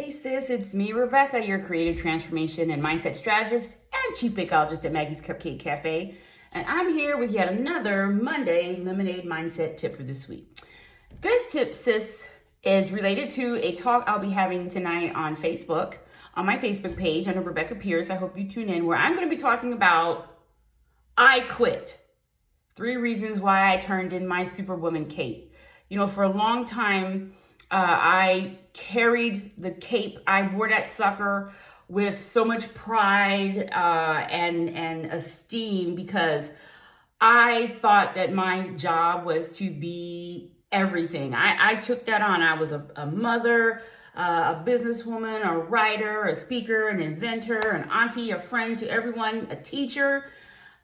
Hey sis, it's me, Rebecca, your creative transformation and mindset strategist and chief bakeologist at Maggie's Cupcake Cafe. And I'm here with yet another Monday Lemonade Mindset tip for this week. This tip, sis, is related to a talk I'll be having tonight on Facebook, on my Facebook page under Rebecca Pierce. I hope you tune in, where I'm going to be talking about I quit. 3 reasons why I turned in my Superwoman cape. You know, for a long time, I carried the cape. I wore that sucker with so much pride and esteem because I thought that my job was to be everything. I took that on. I was a mother, a businesswoman, a writer, a speaker, an inventor, an auntie, a friend to everyone, a teacher.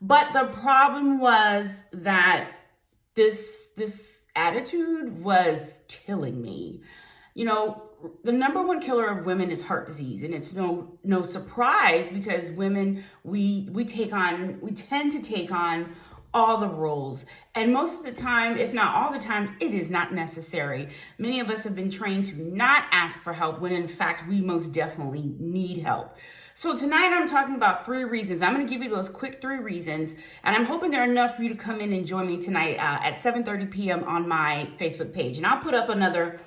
But the problem was that this attitude was killing me. You know, the number one killer of women is heart disease, and it's no surprise because women we tend to take on all the roles, and most of the time, if not all the time, it is not necessary. Many of us have been trained to not ask for help when in fact we most definitely need help. So tonight I'm talking about 3 reasons. I'm going to give you those quick 3 reasons, and I'm hoping there are enough for you to come in and join me tonight at 7:30 p.m. on my Facebook page, and I'll put up another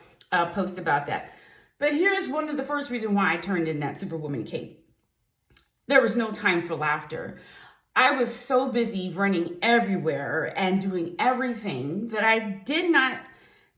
post about that. But here's one of the first reasons why I turned in that Superwoman cape. There was no time for laughter. I was so busy running everywhere and doing everything that I did not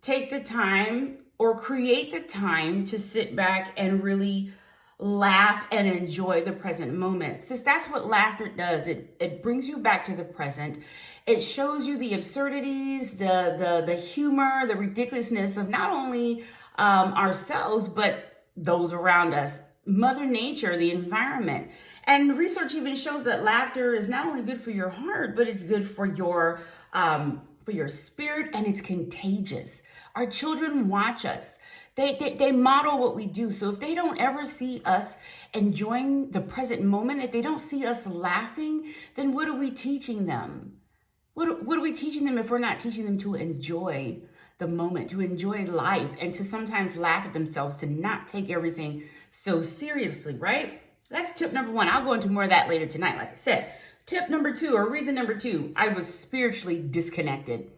take the time or create the time to sit back and really laugh and enjoy the present moment. Since that's what laughter does. It brings you back to the present. It shows you the absurdities, the humor, the ridiculousness of not only ourselves, but those around us. Mother Nature, the environment. And research even shows that laughter is not only good for your heart, but it's good for your spirit, and it's contagious. Our children watch us. They model what we do. So if they don't ever see us enjoying the present moment, if they don't see us laughing, then what are we teaching them? What are we teaching them if we're not teaching them to enjoy the moment, to enjoy life, and to sometimes laugh at themselves, to not take everything so seriously, right? That's tip number 1. I'll go into more of that later tonight, like I said. Tip number 2, or reason number 2, I was spiritually disconnected.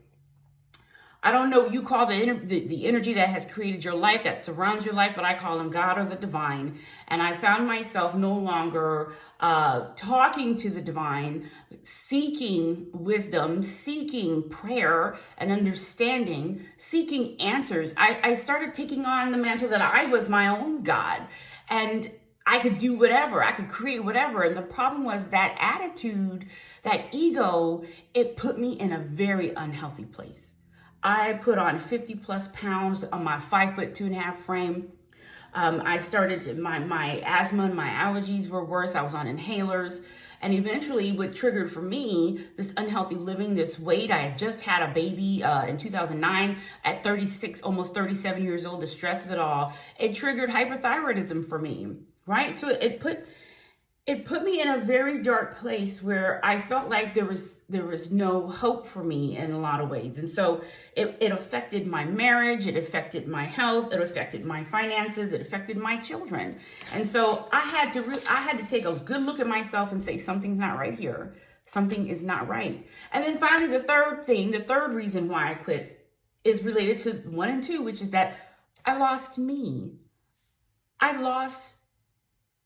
I don't know what you call the energy that has created your life, that surrounds your life, but I call them God or the divine. And I found myself no longer talking to the divine, seeking wisdom, seeking prayer and understanding, seeking answers. I started taking on the mantle that I was my own God, and I could do whatever, I could create whatever. And the problem was that attitude, that ego, it put me in a very unhealthy place. I put on 50 plus pounds on my 5'2.5" frame. I started my asthma and my allergies were worse. I was on inhalers, and eventually what triggered for me this unhealthy living, this weight. I had just had a baby in 2009 at 36, almost 37 years old, the stress of it all. It triggered hyperthyroidism for me, right? So it put me in a very dark place where I felt like there was no hope for me in a lot of ways. And so it affected my marriage, it affected my health, it affected my finances, it affected my children. And so I had to take a good look at myself and say, something's not right here. Something is not right. And then finally, the third reason why I quit is related to 1 and 2, which is that I lost me. I lost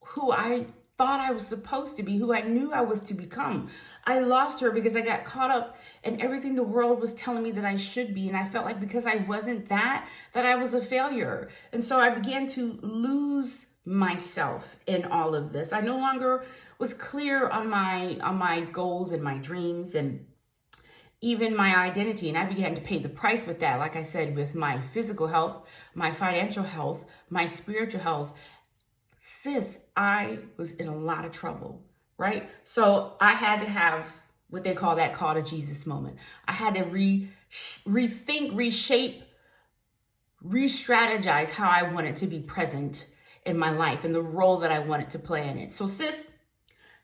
who I thought I was supposed to be, who I knew I was to become. I lost her because I got caught up in everything the world was telling me that I should be. And I felt like because I wasn't that I was a failure. And so I began to lose myself in all of this. I no longer was clear on my goals and my dreams and even my identity. And I began to pay the price with that. Like I said, with my physical health, my financial health, my spiritual health. Sis, I was in a lot of trouble, right? So I had to have what they call that call to Jesus moment. I had to rethink, reshape, re-strategize how I wanted to be present in my life and the role that I wanted to play in it. So sis,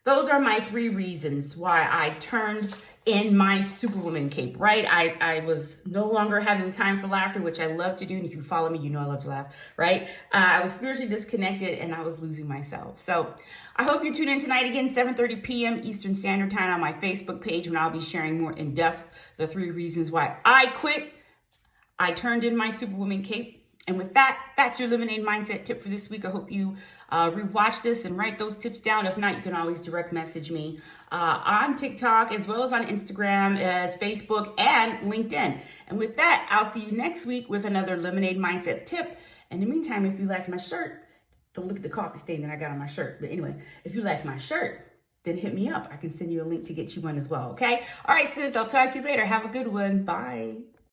those are my 3 reasons why I turned in my Superwoman cape, right? I was no longer having time for laughter, which I love to do. And if you follow me, you know I love to laugh, right? I was spiritually disconnected and I was losing myself. So I hope you tune in tonight again, 7:30 p.m. Eastern Standard Time on my Facebook page, when I'll be sharing more in depth the 3 reasons why I quit. I turned in my Superwoman cape. And with that, that's your Lemonade Mindset tip for this week. I hope you rewatch this and write those tips down. If not, you can always direct message me on TikTok, as well as on Instagram, as Facebook, and LinkedIn. And with that, I'll see you next week with another Lemonade Mindset tip. In the meantime, if you like my shirt, don't look at the coffee stain that I got on my shirt. But anyway, if you like my shirt, then hit me up. I can send you a link to get you one as well, okay? All right, sis, I'll talk to you later. Have a good one. Bye.